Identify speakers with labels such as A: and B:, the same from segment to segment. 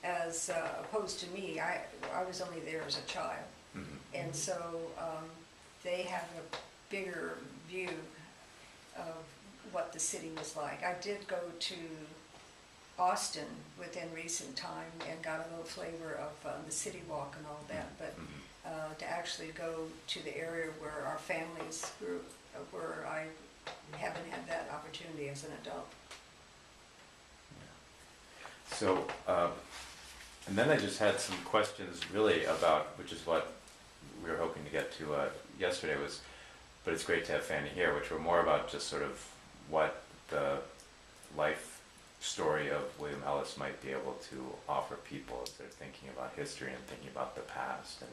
A: as opposed to me. I was only there as a child. And so they have a bigger view of what the city was like. I did go to Austin within recent time and got a little flavor of the city walk and all that, but to actually go to the area where our families grew, where I haven't had that opportunity as an adult.
B: So, and then I just had some questions really about, which is what we were hoping to get to yesterday was, but it's great to have Fanny here, which were more about just sort of what the life story of William Ellis might be able to offer people as they're thinking about history and thinking about the past and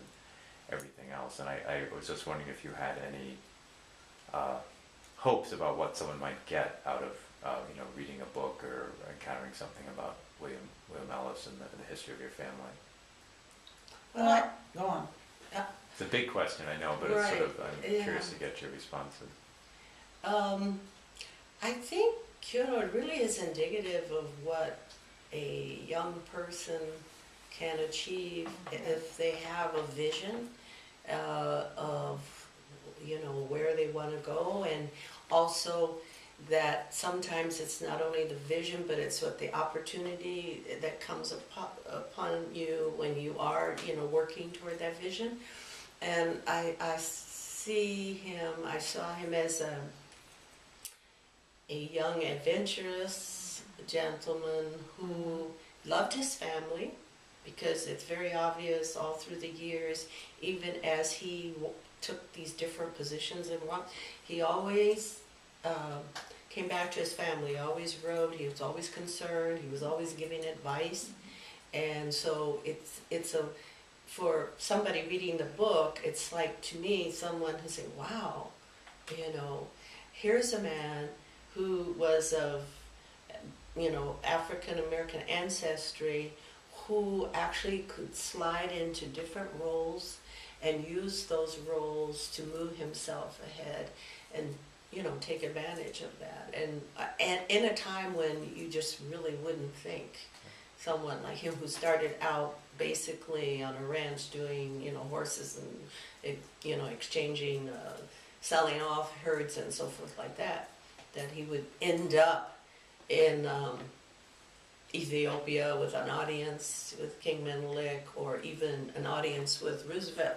B: everything else. And I was just wondering if you had any hopes about what someone might get out of reading a book or encountering something about William Ellis and the history of your family.
C: Well, go on.
B: It's a big question, I know, but it's sort of, I'm curious to get your responses.
C: I think, it really is indicative of what a young person can achieve if they have a vision of, where they want to go, and also that sometimes it's not only the vision, but it's what the opportunity that comes upon you when you are, working toward that vision. And I saw him as a young, adventurous gentleman who loved his family, because it's very obvious all through the years, even as he took these different positions and what, he always came back to his family, always wrote, he was always concerned, he was always giving advice. And so for somebody reading the book, it's like, to me, someone who's saying, wow, here's a man who was of, African American ancestry, who actually could slide into different roles and use those roles to move himself ahead and, take advantage of that. And in a time when you just really wouldn't think someone like him, who started out basically on a ranch doing, horses and, exchanging, selling off herds and so forth like that he would end up in Ethiopia with an audience with King Menelik, or even an audience with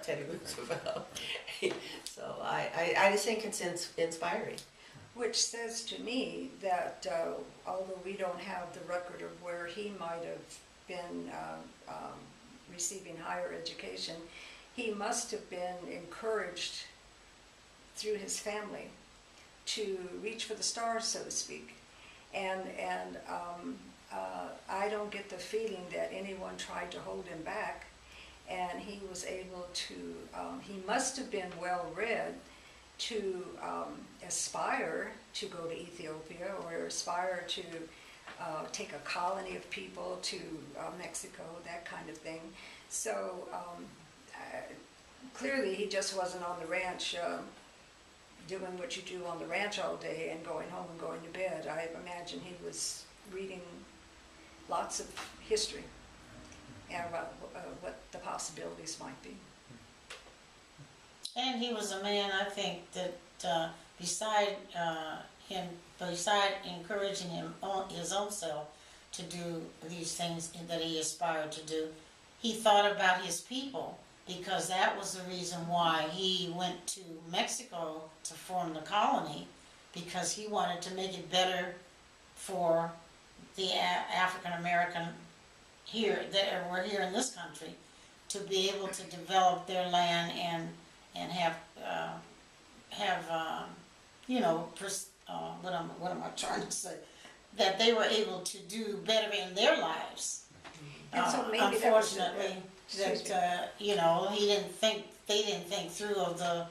C: Teddy Roosevelt. So I just think it's inspiring.
A: Which says to me that although we don't have the record of where he might have been receiving higher education, he must have been encouraged through his family to reach for the stars, so to speak. And I don't get the feeling that anyone tried to hold him back, and he was able to, he must have been well read to aspire to go to Ethiopia, or aspire to take a colony of people to Mexico, that kind of thing. So clearly he just wasn't on the ranch doing what you do on the ranch all day and going home and going to bed. I imagine he was reading lots of history and about what the possibilities might be.
D: And he was a man, I think, that beside encouraging his own self to do these things that he aspired to do, he thought about his people, because that was the reason why he went to Mexico to form the colony, because he wanted to make it better for the African American that were here in this country, to be able to develop their land and have what am I trying to say? That they were able to do better in their lives.
A: And so maybe
D: unfortunately, they didn't think through of the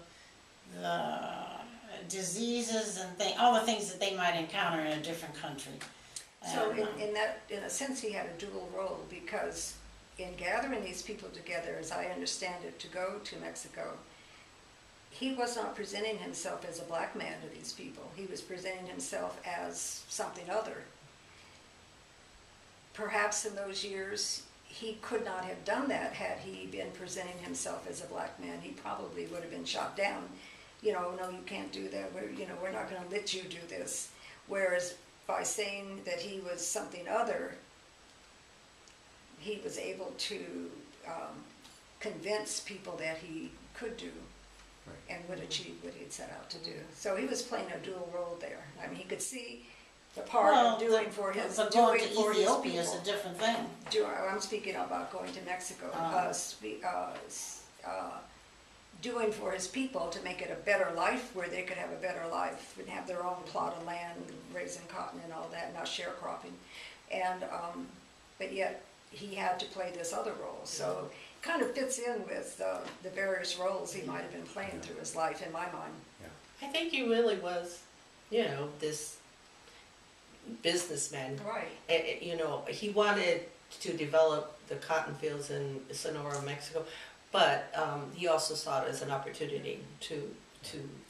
D: diseases and all the things that they might encounter in a different country.
A: So in a sense, he had a dual role, because in gathering these people together, as I understand it, to go to Mexico, he was not presenting himself as a black man to these people. He was presenting himself as something other. Perhaps in those years, he could not have done that had he been presenting himself as a black man. He probably would have been shot down. You know, no, you can't do that. We're not going to let you do this. Whereas by saying that he was something other, he was able to convince people that he could do
B: Right.
A: and would achieve what he'd set out to do. So he was playing a dual role there. I mean, he could see the part of doing for his
D: but going
A: doing
D: to
A: for his
D: Ethiopia is a
A: people.
D: different thing.
A: I'm speaking about going to Mexico. Doing for his people to make it a better life, where they could have a better life and have their own plot of land, raising cotton and all that, not sharecropping. And but yet he had to play this other role. So it kind of fits in with the various roles he might have been playing through his life, in my mind.
C: I think he really was, you know, this businessman.
A: Right.
C: You know, he wanted to develop the cotton fields in Sonora, Mexico, but he also saw it as an opportunity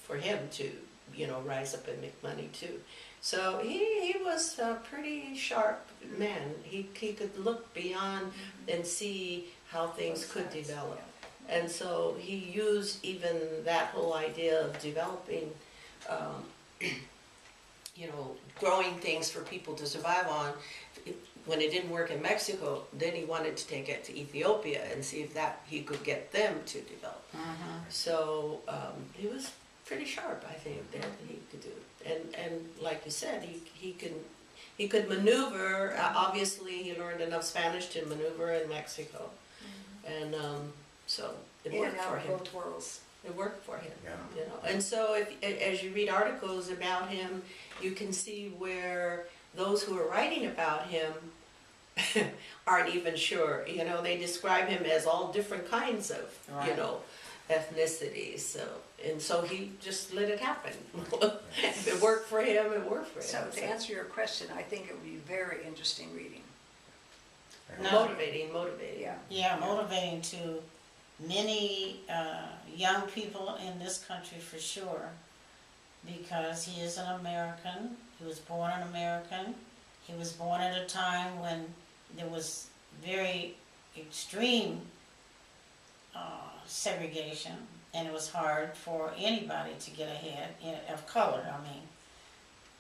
C: for him to, you know, rise up and make money too. So he was a pretty sharp man. He could look beyond and see how things could develop. And so he used even that whole idea of developing, you know, growing things for people to survive on. When it didn't work in Mexico, then he wanted to take it to Ethiopia and see if that he could get them to develop. So he was pretty sharp, I think, that he could do. And like you said, he could maneuver. Obviously, he learned enough Spanish to maneuver in Mexico, and so it
A: In
C: worked
A: and out
C: for
A: of
C: him.
A: both worlds.
C: It worked for him.
B: Yeah.
C: You know, and so as you read articles about him, you can see where those who are writing about him aren't even sure. You know, they describe him as all different kinds of, you
D: Right.
C: know, ethnicities. So he just let it happen. If it worked for him, it worked for him.
A: So to answer your question, I think it would be very interesting reading.
D: No.
C: Motivating.
A: Yeah.
D: Yeah, motivating to many young people in this country for sure, because he is an American. He was born an American. He was born at a time when there was very extreme segregation, and it was hard for anybody to get ahead, of color, I mean.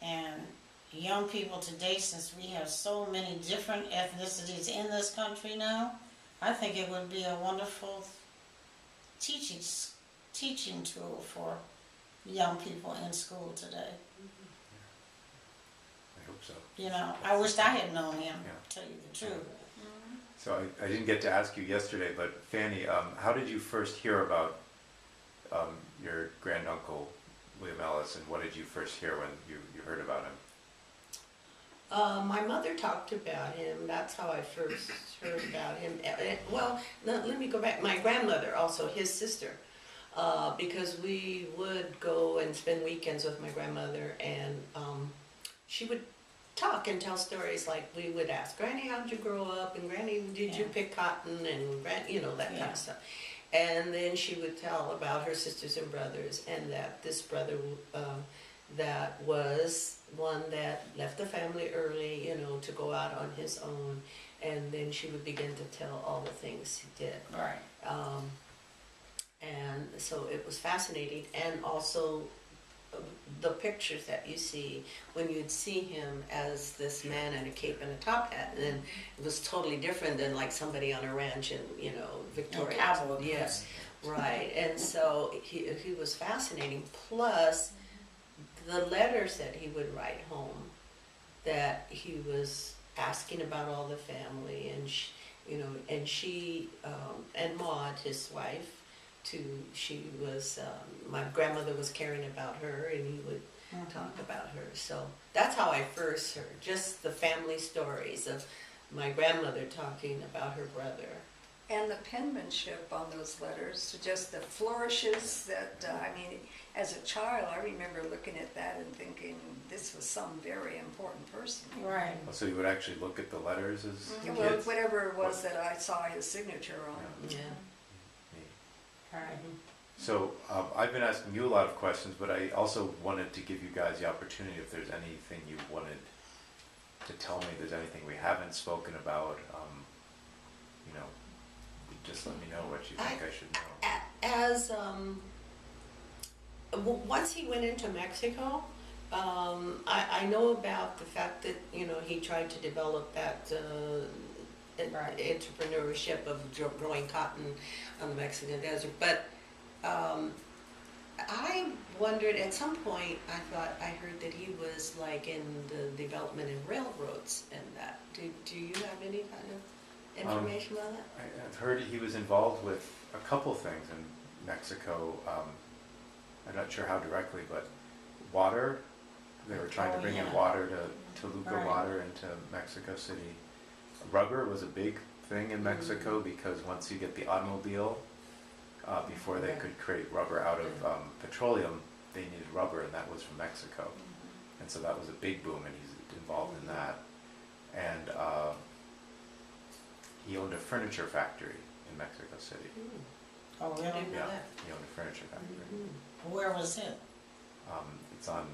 D: And young people today, since we have so many different ethnicities in this country now, I think it would be a wonderful teaching tool for young people in school today.
B: I hope so.
D: You know, I wished I had known him,
B: Yeah.
D: to tell you the truth.
B: So I didn't get to ask you yesterday, but Fanny, how did you first hear about your granduncle William Ellis, and what did you first hear when you heard about him?
C: My mother talked about him. That's how I first heard about him. Well, let me go back. My grandmother, also his sister, because we would go and spend weekends with my grandmother, and she would talk and tell stories. Like, we would ask, Granny, how'd you grow up? And Granny, did you pick cotton? And you know, that kind of stuff. And then she would tell about her sisters and brothers, and that this brother that was one that left the family early, you know, to go out on his own. And then she would begin to tell all the things he did.
D: Right.
C: And so it was fascinating. And also the pictures that you see when you'd see him as this man in a cape and a top hat, and then it was totally different than like somebody on a ranch in, you know, Victoria.
D: cowboy boots.
C: Yes, right. And so he was fascinating. Plus the letters that he would write home, that he was asking about all the family, and she and Maud, his wife, she was, my grandmother was caring about her, and he would talk about her. So that's how I first heard, just the family stories of my grandmother talking about her brother.
A: And the penmanship on those letters, just the flourishes that, I mean, as a child, I remember looking at that and thinking, this was some very important person.
D: Right.
B: So you would actually look at the letters as
A: Well,
B: kids?
A: whatever it was that I saw his signature on.
C: Yeah.
B: Neat.
D: Right.
B: So I've been asking you a lot of questions, but I also wanted to give you guys the opportunity, if there's anything you wanted to tell me, if there's anything we haven't spoken about, just let me know what you think I should know.
C: As once he went into Mexico, I know about the fact that he tried to develop that entrepreneurship of growing cotton on the Mexican desert. But I wondered at some point. I heard that he was like in the development in railroads and that. Do you have any kind of information on that?
B: I've heard he was involved with a couple things in Mexico. I'm not sure how directly, but water. They were trying to bring in water to Toluca
D: Right.
B: water into Mexico City. Rubber was a big thing in Mexico because once you get the automobile, before they could create rubber out of petroleum, they needed rubber, and that was from Mexico. And so that was a big boom, and he's involved in that. And he owned a furniture factory in Mexico City.
D: Oh,
C: I
D: really?
C: didn't know
B: Yeah,
C: that.
B: he owned a furniture factory.
D: Where was it?
B: It's on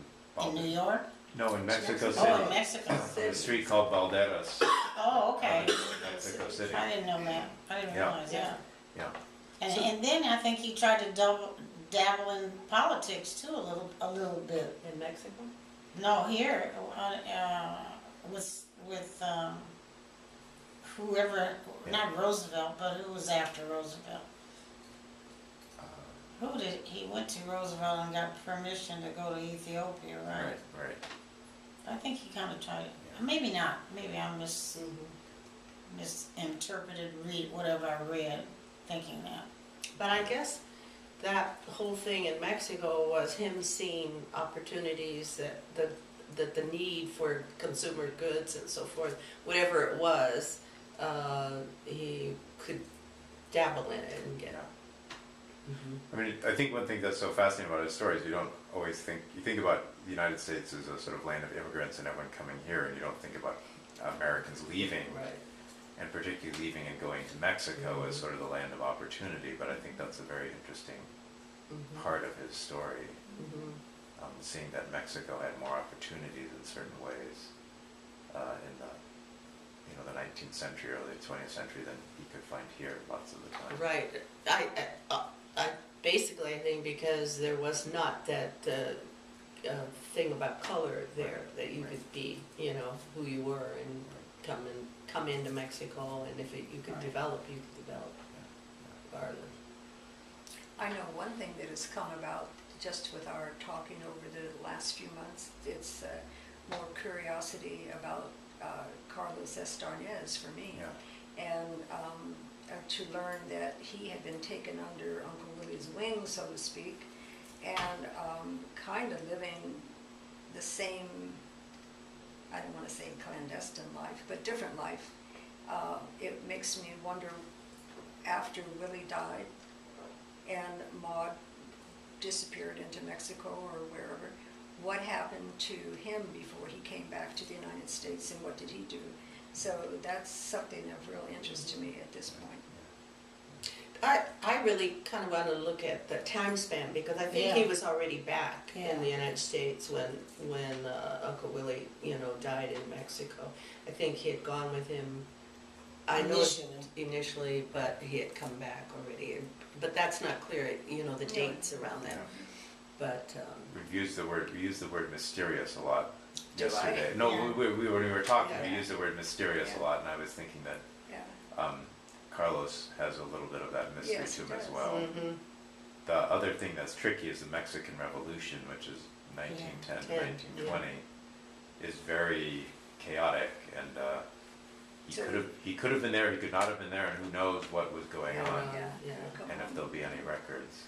D: In New York?
B: No, in Mexico
C: Mexico.
B: City.
D: Oh, in Mexico.
B: On a street called Valderas.
D: Oh, okay.
B: In Mexico City.
D: I didn't know that. I didn't
B: Yeah.
D: realize that.
B: Yeah.
D: And then I think he tried to dabble in politics too, a little bit.
C: In Mexico?
D: No, here, with whoever, not Roosevelt, but who was after Roosevelt? He went to Roosevelt and got permission to go to Ethiopia, right?
B: Right.
D: I think he kind of tried it. Maybe not. Maybe I
C: Mm-hmm.
D: misinterpreted, whatever I read, thinking that.
C: But I guess that whole thing in Mexico was him seeing opportunities that the need for consumer goods and so forth, whatever it was, he could dabble in it and get out.
B: I mean, I think one thing that's so fascinating about his story is you don't always think, you think about the United States as a sort of land of immigrants and everyone coming here, and you don't think about Americans leaving,
C: Right.
B: and particularly leaving and going to Mexico as sort of the land of opportunity, but I think that's a very interesting part of his story, seeing that Mexico had more opportunities in certain ways in the 19th century, early 20th century than you could find here lots of the time.
C: Right. I basically I think because there was not that thing about color there that you could be, who you were and come into Mexico, and if you could develop, you could develop regardless.
A: I know one thing that has come about just with our talking over the last few months, it's more curiosity about Carlos Estarnez for me.
B: Yeah.
A: And to learn that he had been taken under Uncle Willie's wing, so to speak, and kind of living the same, I don't want to say clandestine life, but different life. It makes me wonder, after Willie died and Maud disappeared into Mexico or wherever, what happened to him before he came back to the United States, and what did he do? So that's something of real interest to me at this point.
C: I really kind of want to look at the time span, because I think he was already back in the United States when Uncle Willie, died in Mexico. I think he had gone with him. I know initially, but he had come back already. But that's not clear, the dates around that. But
B: We used the word mysterious a lot
A: Do I?
B: yesterday. No,
A: Yeah.
B: when we were talking,
A: Yeah.
B: we used the word mysterious a lot, and I was thinking that
A: Yeah.
B: Carlos has a little bit of that mystery
A: Yes,
B: to
A: he
B: him as
A: does.
B: well. The other thing that's tricky is the Mexican Revolution, which is 1910 to 1920, is very chaotic, and he could have been there, he could not have been there, and who knows what was going on, and if there'll be any records.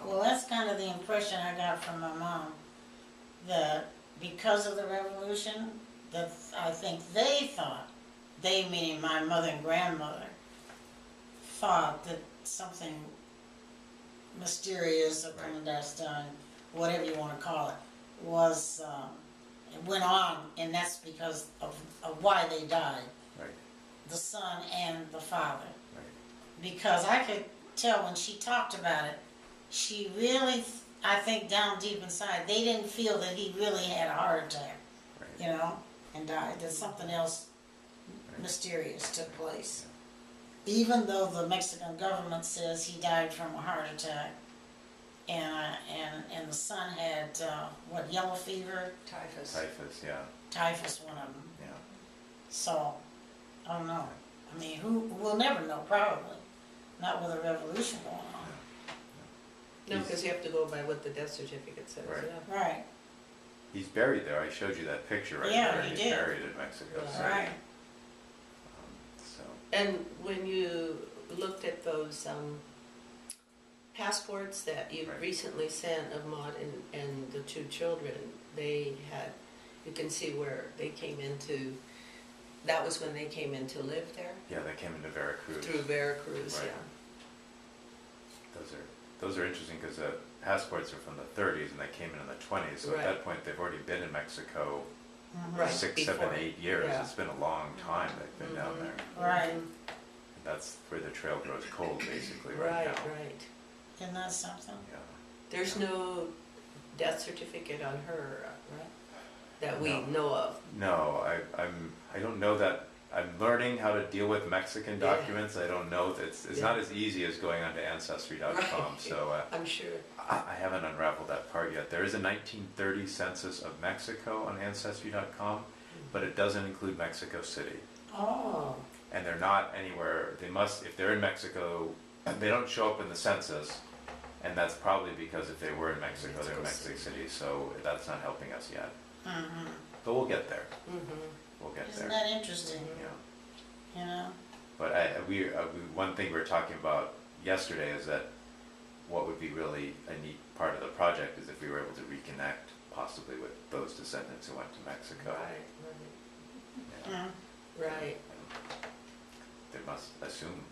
D: Well, that's kind of the impression I got from my mom, that because of the revolution, that I think they thought, they meaning my mother and grandmother, thought that something mysterious or clandestine, whatever you want to call it, was, it went on, and that's because of why they died,
B: Right,
D: the son and the father.
B: right.
D: Because I could tell when she talked about it, she really, I think down deep inside, they didn't feel that he really had a heart attack,
B: Right.
D: and died. That something else mysterious took place. even though the Mexican government says he died from a heart attack, and the son had, what, yellow fever,
A: Typhus.
B: Typhus, yeah,
D: typhus, one of them.
B: yeah.
D: So, I don't know. I mean, we'll never know, probably. Not with a revolution going on.
C: No, because you have to go by what the death certificate says,
B: Right.
C: yeah.
D: Right,
B: He's buried there. I showed you that picture right
D: Yeah,
B: there.
D: you
B: He's
D: did.
B: buried in Mexico
C: Right.
B: City.
D: right.
B: So,
C: And when you looked at those passports that you
B: Right.
C: recently sent of Maud and the two children, they had, you can see where they came into, that was when they came in to live there?
B: yeah, they came into Veracruz.
C: Through Veracruz,
B: Right.
C: yeah.
B: Those are interesting because the passports are from the 30s and they came in the 20s. So
C: Right.
B: at that point, they've already been in Mexico
C: Right,
B: 6, 7,
C: before.
B: 8 years.
C: Yeah.
B: It's been a long time they've been down
C: Mhm.
B: there.
D: Right.
C: Mhm.
B: That's where the trail grows cold, basically,
C: Right,
B: right now.
C: right.
D: Isn't that something?
B: Yeah.
C: There's no death certificate on her, right? That we
B: No.
C: know of.
B: No, I don't know that. I'm learning how to deal with Mexican
C: Yeah.
B: documents. I don't know that it's
C: Yeah.
B: not as easy as going onto Ancestry.com.
C: Right.
B: So
C: I'm sure.
B: I haven't unraveled that part yet. There is a 1930 census of Mexico on Ancestry.com, but it doesn't include Mexico City.
C: Oh,
B: And they're not anywhere, they must, if they're in Mexico, they don't show up in the census. And that's probably because if they were in Mexico, they're in
C: Mexico
B: Mexico City, so that's not helping us yet.
D: Mm-hmm.
B: But we'll get there,
C: mm-hmm.
B: we'll get
D: Isn't
B: there,
D: that interesting,
B: yeah.
D: you know?
B: But one thing we were talking about yesterday is that what would be really a neat part of the project is if we were able to reconnect possibly with those descendants who went to Mexico.
C: Right,
B: Yeah.
D: Mm.
C: right, right.
B: They must assume,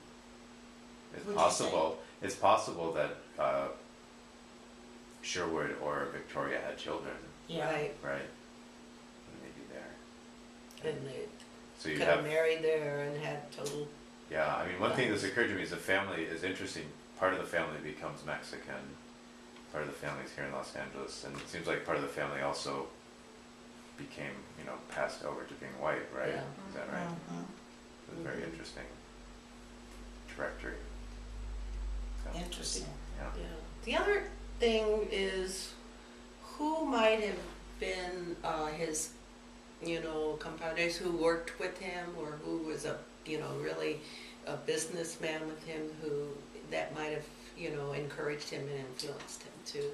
B: it's
D: Would you say?
B: possible that Sherwood or Victoria had children,
D: Yeah.
C: Right,
B: right? And they'd be there.
C: and they
B: So you
C: could have
B: have,
C: married there and had total,
B: yeah, I mean, one thing that's occurred to me is the family is interesting. Part of the family becomes Mexican, part of the family's here in Los Angeles, and it seems like part of the family also became, passed over to being white, right?
C: Yeah.
B: Is that right?
D: Mhm.
B: It was a very
C: Mhm.
B: interesting trajectory. So,
D: Interesting.
B: yeah.
C: yeah. The other thing is, who might have been his, compounders who worked with him, or who was really a businessman with him, who that might have, encouraged him and influenced him to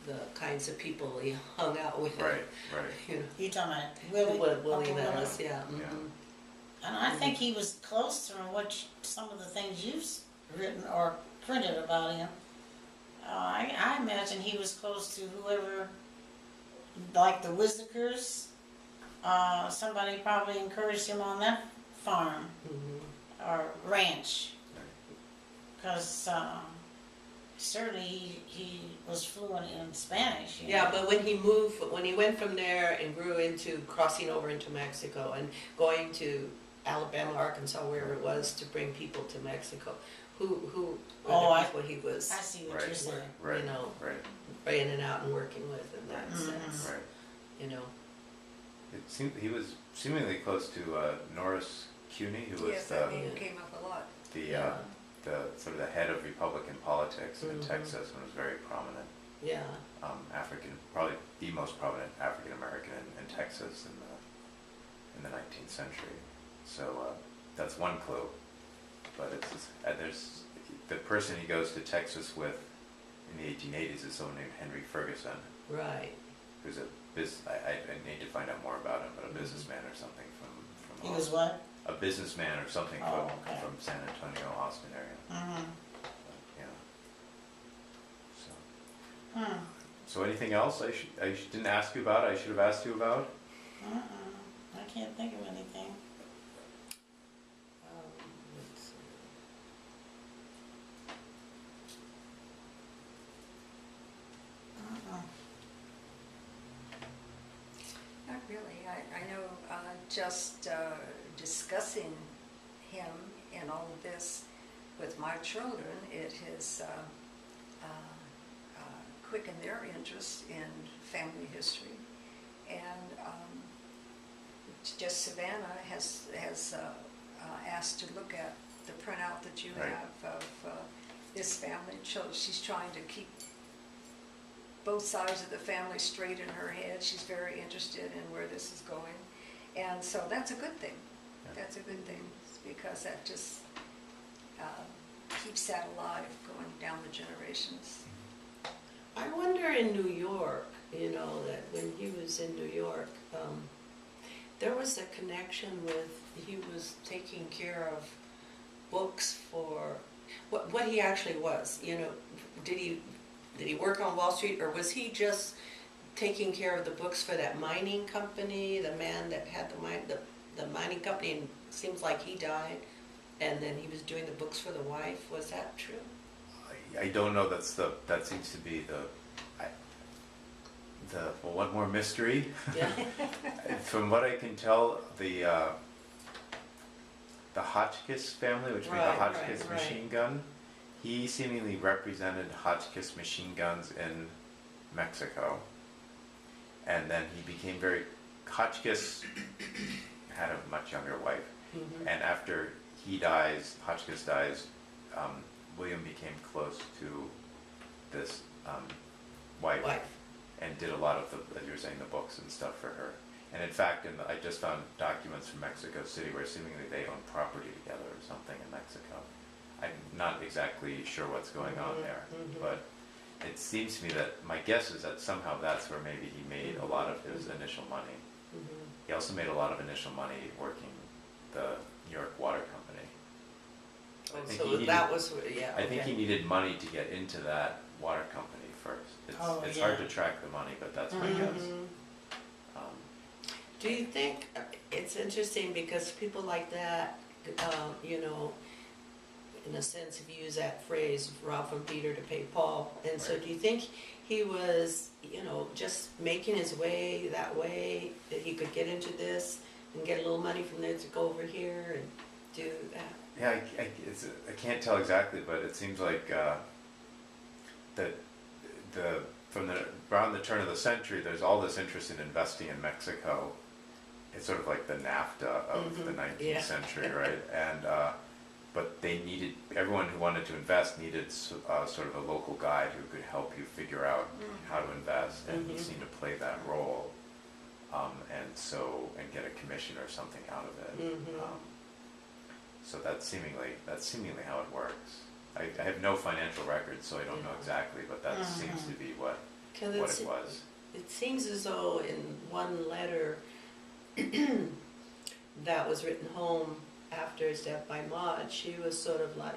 C: the kinds of people he hung out with.
B: Right, right.
D: You talking about Willie?
C: Willie
D: Uncle
C: Nellis, yeah.
B: Yeah.
C: mhm.
D: And I think he was close to some of the things you've written or printed about him. I imagine he was close to whoever, like the Whistacers. Somebody probably encouraged him on that farm
C: Mhm.
D: or ranch. Because certainly he was fluent in Spanish. you
C: Yeah,
D: know.
C: but when he went from there and grew into crossing over into Mexico and going to Alabama, Arkansas, wherever it was, to bring people to Mexico, who were the people he was
D: I see what
B: Right.
D: you're saying.
B: Right, right,
C: in and out and working with in that
D: Mhm.
C: sense,
B: right. It seemed he was seemingly close to Norris Cuney, who was
A: Yes, that name came up a lot.
B: the sort of the head of Republican politics in
C: Mhm.
B: Texas and was very prominent.
C: Yeah,
B: Probably the most prominent African American in Texas in the 19th century. So that's one clue. But there's the person he goes to Texas with in the 1880s is someone named Henry Ferguson,
C: right.
B: who's I need to find out more about him, but a businessman or something from
D: He was what?
B: a businessman or something
D: Oh, okay.
B: from San Antonio, Austin area.
D: Mm-hmm.
B: Yeah. So.
D: Hmm.
B: So anything else didn't ask you about, I should have asked you about?
D: I can't think of anything.
C: Let's see.
D: Uh-uh.
A: Not really. I know just discussing him and all of this with my children, it has quickened their interest in family history. And just Savannah has asked to look at the printout that you
B: Right.
A: have of this family. It shows she's trying to keep both sides of the family straight in her head. She's very interested in where this is going. And so that's a good thing.
B: Yeah.
A: That's a good thing, because that just keeps that alive, going down the generations.
C: I wonder in New York, you know, that when he was in New York, there was a connection with, he was taking care of books for, what he actually was, you know, did he work on Wall Street, or was he just taking care of the books for that mining company, the man that had the mining company, and it seems like he died, and then he was doing the books for the wife? Was that true?
B: I don't know, that seems to be well, one more mystery.
C: Yeah.
B: From what I can tell, the Hotchkiss family, which made the
C: Right,
B: Hotchkiss
C: right.
B: machine gun, he seemingly represented Hotchkiss machine guns in Mexico. And then he became Hotchkiss had a much younger wife.
C: Mhm.
B: And after Hotchkiss dies, William became close to this wife. And did a lot of as you were saying, the books and stuff for her. And in fact, I just found documents from Mexico City where seemingly they own property together or something in Mexico. I'm not exactly sure what's going on there, but it seems to me that my guess is that somehow that's where maybe he made a lot of his initial money.
C: Mhm.
B: He also made a lot of initial money working the New York Water Company. I think
C: So
B: he needed-
C: that was, yeah,
B: I think he
C: okay.
B: needed money to get into that water company first. It's
D: Oh,
B: hard
D: yeah.
B: to track the money, but that's my
D: Mhm.
B: guess.
C: Mhm.
B: Um,
C: Do you think, it's interesting because people like that, you know, in a sense, if you use that phrase, rob from Peter to pay Paul, and so
B: Right.
C: do you think he was, you know, just making his way that way, that he could get into this and get a little money from there to go over here and do that?
B: Yeah, I can't tell exactly, but it seems like that from around the turn of the century, there's all this interest in investing in Mexico. It's sort of like the NAFTA of the 19th
C: yeah.
B: century, right? And but everyone who wanted to invest needed sort of a local guide who could help you figure out how to invest, and he seemed to play that role, and get a commission or something out of it.
C: Mhm.
B: So that's seemingly how it works. I have no financial records, so I don't know exactly, but that seems to be what
C: 'Cause
B: it was.
C: It seems as though in one letter that was written home after his death by Maud, she was sort of like,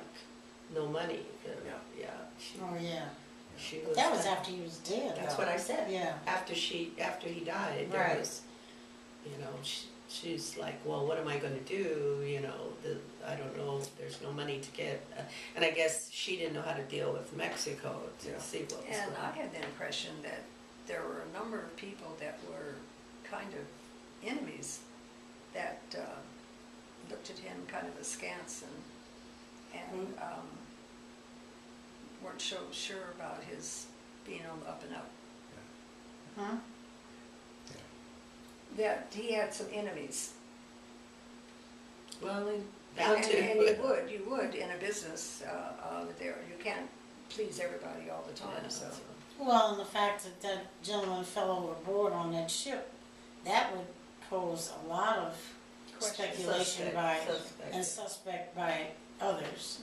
C: no money.
B: Yeah.
C: Yeah. She,
D: Oh, yeah.
C: she was.
D: That was after he was dead,
C: That's
D: though.
C: what I said.
D: Yeah.
C: After he died, there
D: Right.
C: was, you know, she's like, well, what am I going to do? You know, I don't know. There's no money to get, and I guess she didn't know how to deal with Mexico to
B: Yeah.
C: see what was
A: And
C: going
A: I
C: on.
A: had the impression that there were a number of people that were kind of enemies that looked at him kind of askance and weren't so sure about his being on the up and up.
D: Huh?
A: That he had some enemies.
C: Well, bound
A: And
C: to.
A: you would in a business there. You can't please everybody all the time,
C: Yeah,
A: so.
D: Well, and the fact that that gentleman fell overboard on that ship, that would pose a lot of speculation and suspect by others,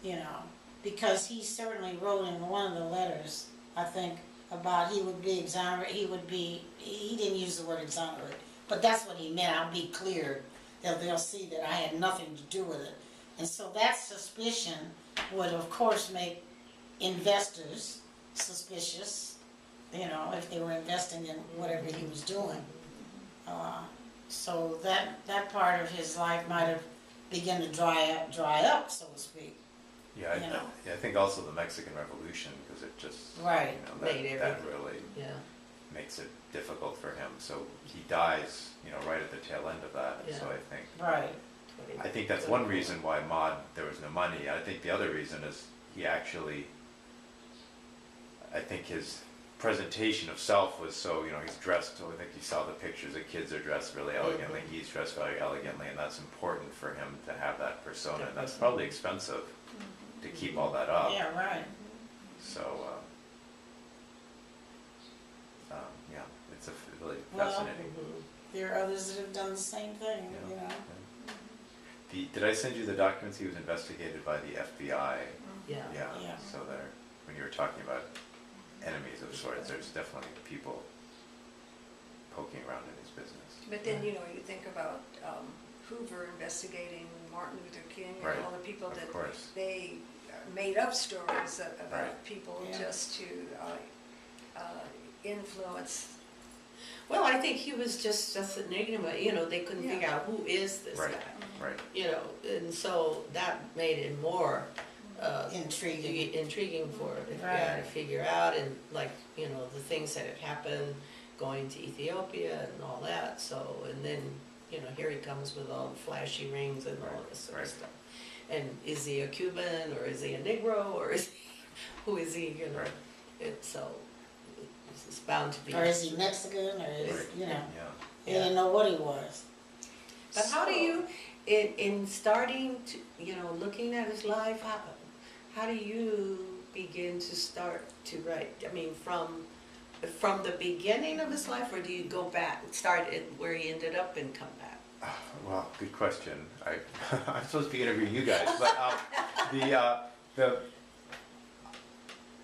D: you know, because he certainly wrote in one of the letters, I think, about he would be exonerated, he didn't use the word exonerate, but that's what he meant. I'll be clear, they'll see that I had nothing to do with it. And so that suspicion would of course make investors suspicious, you know, if they were investing in whatever he was doing. So that part of his life might have begun to dry up, so to speak.
B: Yeah,
D: You know.
B: I think also the Mexican Revolution, because it just
D: Right.
C: Made
B: that
C: everything.
B: really
C: Yeah.
B: makes it difficult for him. So he dies, right at the tail end of that. And so
C: Yeah.
D: Right.
B: I think that's one reason why there was no money. I think the other reason is he actually, I think his presentation of self was so, he's dressed, I think you saw the pictures, the kids are dressed really elegantly, he's dressed very elegantly, and that's important for him to have that persona, and that's probably expensive to keep all that up.
D: Yeah, right.
B: So, yeah, it's a really
D: Well,
B: fascinating.
D: There are others that have done the same thing,
B: Yeah.
D: you know.
B: Did I send you the documents? He was investigated by the FBI.
C: Yeah.
B: Yeah,
D: Yeah.
B: so there, when you were talking about enemies of sorts, there's definitely people poking around in his business.
A: But then, you think about Hoover investigating Martin Luther King
B: Right,
A: and all the people
B: of
A: that
B: course.
A: they made up stories about
B: Right.
A: people
D: Yeah.
A: just to influence.
C: Well, I think he was just an enigma, they couldn't
A: Yeah.
C: figure out who is this
B: Right.
C: guy,
B: Right,
C: and so that made it more
D: Intriguing.
C: intriguing for the FBI
D: Right.
C: to figure out, and the things that had happened going to Ethiopia and all that, so, and then, here he comes with all the flashy rings and all this sort of
B: Right.
C: stuff. And is he a Cuban, or is he a Negro, or is he, who is he,
B: Right.
C: So, it's bound to be.
D: Or is he Mexican, or is,
B: Right.
D: yeah.
B: yeah.
D: He didn't know what he was.
C: But how do you, in starting to, looking at his life, how do you begin to start to write? I mean, from the beginning of his life, or do you go back, start at where he ended up and come back?
B: Well, good question. I'm supposed to be interviewing you guys, but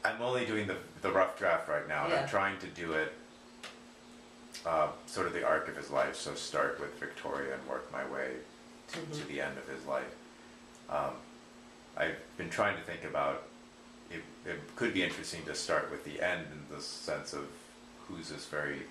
B: I'm only doing the rough draft right now, and
C: Yeah.
B: I'm trying to do it sort of the arc of his life. So start with Victoria and work my way to the end of his life. I've been trying to think about it. It could be interesting to start with the end in the sense of who's this very,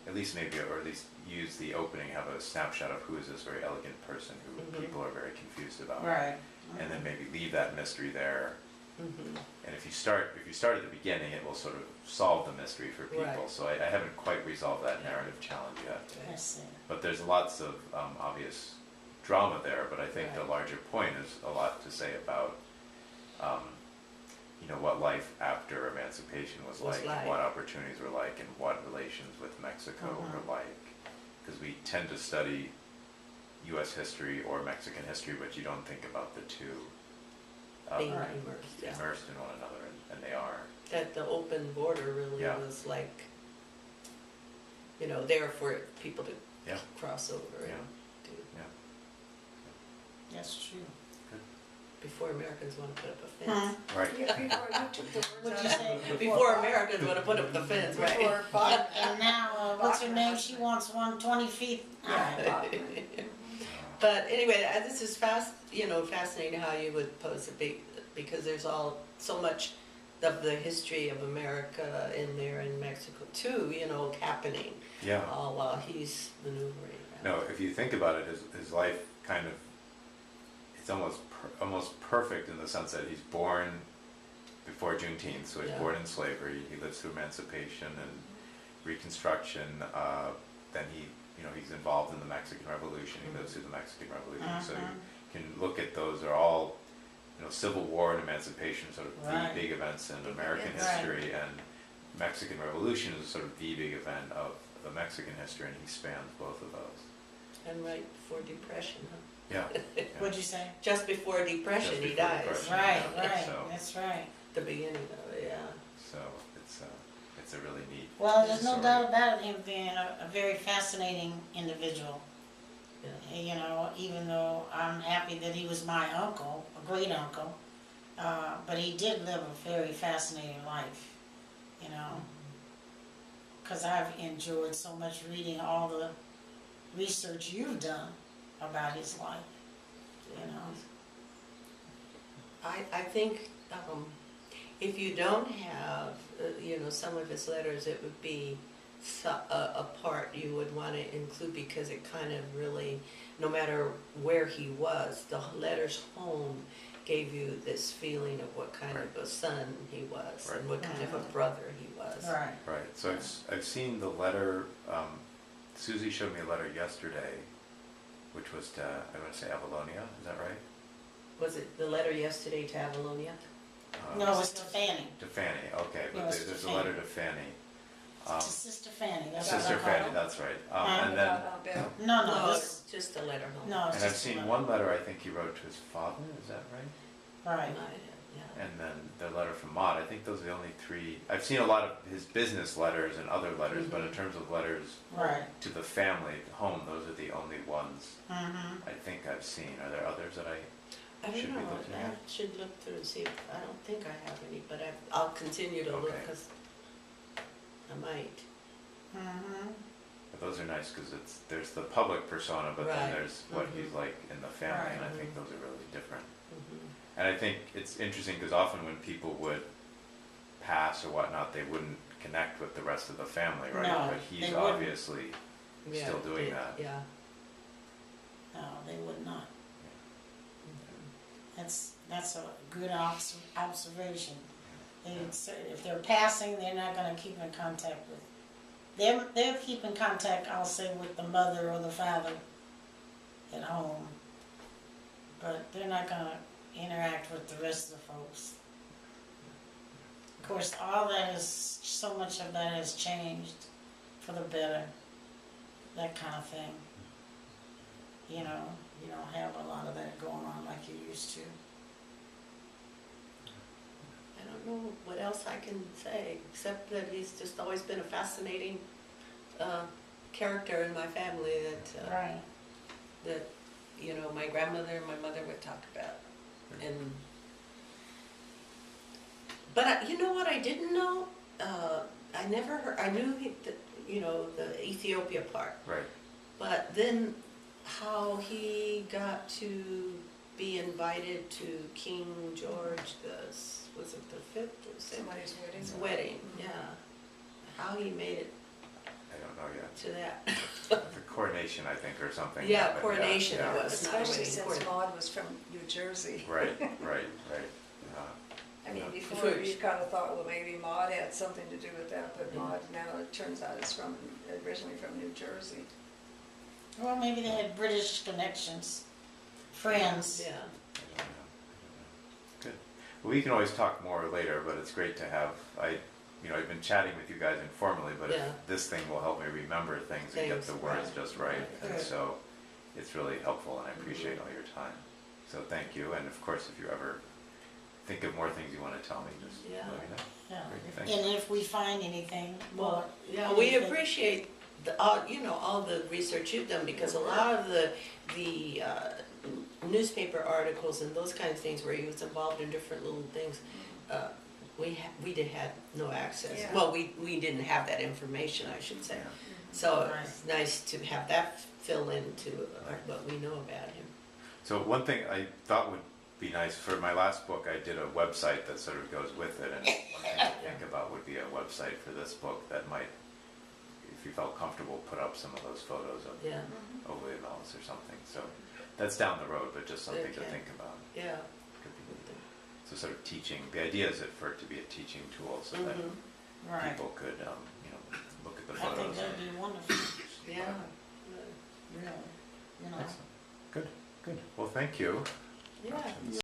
B: at least maybe, or at least use the opening, have a snapshot of who is this very elegant person who people are very confused about,
D: Right.
B: and then maybe leave that mystery there. And if you start at the beginning, it will sort of solve the mystery for people.
C: Right.
B: So I haven't quite resolved that narrative challenge yet.
D: I see.
B: But there's lots of obvious drama there. But I think the
C: Right.
B: larger point is a lot to say about, what life after emancipation was like, and what opportunities were like, and what relations with Mexico were like. Because we tend to study U.S. history or Mexican history, but you don't think about the two
C: Being
D: Right.
C: immersed, yeah.
B: immersed in one another, and they are.
C: That the open border really
B: Yeah.
C: was like, there for people to
B: Yeah.
C: cross over
B: Yeah.
C: and do,
D: That's true.
C: before Americans want to put up a fence.
B: Right.
A: Yeah, before you took the words
D: What'd
A: out
D: you
A: of
D: say?
A: my-
C: Before Americans want to put up the fence, right?
A: Before Bob.
D: And now, what's her name? She wants 120 feet.
C: But anyway, this is fascinating how you would pose it, because there's so much of the history of America in there in Mexico too, happening
B: Yeah.
C: all while he's maneuvering around.
B: No, if you think about it, his life kind of, it's almost perfect in the sense that he's born before Juneteenth, so he's
C: Yeah.
B: born in slavery. He lives through emancipation and Reconstruction. Then he's involved in the Mexican Revolution. He lives through the Mexican Revolution. So you can look at those are all, Civil War and emancipation, sort of
D: Right.
B: the big events in American
A: Right.
B: history, and Mexican Revolution is sort of the big event of the Mexican history, and he spans both of those.
C: And right before Depression, huh?
B: Yeah.
D: What'd you say?
C: Just before Depression,
B: Just
C: he
B: before
C: dies.
B: Depression.
D: Right,
B: Yeah,
D: right.
B: so-
D: That's right.
C: The beginning of it, yeah.
B: So it's a really neat.
D: Well, there's no
B: story.
D: doubt about him being a very fascinating individual.
C: Yeah.
D: Even though I'm happy that he was my uncle, a great uncle, but he did live a very fascinating life, because I've enjoyed so much reading all the research you've done about his life,
C: I think if you don't have, some of his letters, it would be a part you would want to include, because it kind of really, no matter where he was, the letters home gave you this feeling of what kind of a son he was, and what kind of a brother he was.
D: Right.
B: Right. So I've seen the letter. Susie showed me a letter yesterday, which was to, I want to say, Avalonia. Is that right?
C: Was it the letter yesterday to Avalonia?
D: No, it's to Fanny,
B: To Fanny, okay,
D: No,
B: but
D: it's to
B: there's a
D: Fanny.
B: letter to Fanny.
D: to Sister Fanny, that's what I
B: Sister
D: call
B: Fanny,
D: her.
B: that's right.
D: Huh?
B: And then,
A: About Bill.
D: No,
C: No,
D: no,
C: it's
D: this,
C: just a letter home.
D: no, it's
B: and I've
D: just a
B: seen
D: letter.
B: one letter I think he wrote to his father, is that right?
D: Right,
C: Yeah.
B: And then the letter from Maud, I think those are the only three. I've seen a lot of his business letters and other letters, but in terms of letters
D: right.
B: to the family, the home, those are the only ones
D: Mm-hmm.
B: I think I've seen. Are there others that I?
C: I
B: Should
C: don't
B: be
C: know,
B: looking
C: I
B: at.
C: should look through and see, I don't think I have any, but I'll continue to look,
B: Okay.
C: because I might.
D: Mm-hmm.
B: But those are nice because there's the public persona, but then
C: Right.
B: there's what he's like in the family, and I
C: Right.
B: think those are really different.
C: Mhm.
B: And I think it's interesting because often when people would pass or whatnot, they wouldn't connect with the rest of the family, right?
D: No,
B: But he's
D: they wouldn't.
B: obviously
C: Yeah,
B: still doing
C: they-
B: that.
C: Yeah.
D: No, they would not.
C: Mhm.
D: That's a good observation. If they're passing, they're not gonna keep in contact with, they'll keep in contact, I'll say, with the mother or the father at home. But they're not gonna interact with the rest of the folks. Of course, so much of that has changed for the better, that kind of thing. You know, you don't have a lot of that going on like you used to.
C: I don't know what else I can say, except that he's just always been a fascinating character in my family
D: Right.
C: that, you know, my grandmother and my mother would talk about. And, but you know what I didn't know? I never heard, I knew you know, the Ethiopia part,
B: Right.
C: but then how he got to be invited to King George was it the fifth or sixth?
A: Somebody's wedding.
C: His wedding, yeah. How he made it
B: I don't know yet.
C: to that.
B: The coronation, I think, or something.
C: Yeah,
B: happened,
C: coronation
B: yeah.
C: it was, not a
A: Especially
C: wedding,
A: since
C: coronation.
A: Maud was from New Jersey.
B: Right.
A: I mean,
B: Yeah.
A: before
C: Before-
A: you kind of thought, well, maybe Maud had something to do with that, but Maud now, it turns out, is originally from New Jersey.
D: Well, maybe they had British connections, friends.
C: Yeah.
B: I don't know. Good. Well, we can always talk more later, but it's great to have. I've been chatting with you guys informally, but
C: Yeah.
B: if this thing will help me remember things and get
C: Things,
B: the words
C: right.
B: just right, and
D: Good.
B: so it's really helpful, and I appreciate all your time. So thank you, and of course, if you ever think of more things you want to tell me, just
C: Yeah.
B: let me know.
D: Yeah.
B: Great, thank
D: And if we find anything,
C: Well, yeah, we
D: anything-
C: appreciate all the research you've done, because a lot of the newspaper articles and those kinds of things where he was involved in different little things, we had no access.
A: Yeah.
C: Well, we didn't have that information, I should say.
B: Yeah.
C: So
D: Right.
C: it's nice to have that fill into what we know about him.
B: So one thing I thought would be nice, for my last book, I did a website that sort of goes with it, and one thing to think about would be a website for this book that might, if you felt comfortable, put up some of those photos of
C: Yeah,
B: Ovalie Mouse or something. So that's down the road, but just something to
C: Okay.
B: think about.
C: yeah.
B: Could be neat. So sort of teaching, the idea is for it to be a teaching tool so that
C: Mhm.
D: right.
B: people could, look at the
D: I think
B: photos.
D: that'd be wonderful,
C: Yeah.
D: really, you know.
B: Excellent. Good. Well, thank you.
C: Yeah.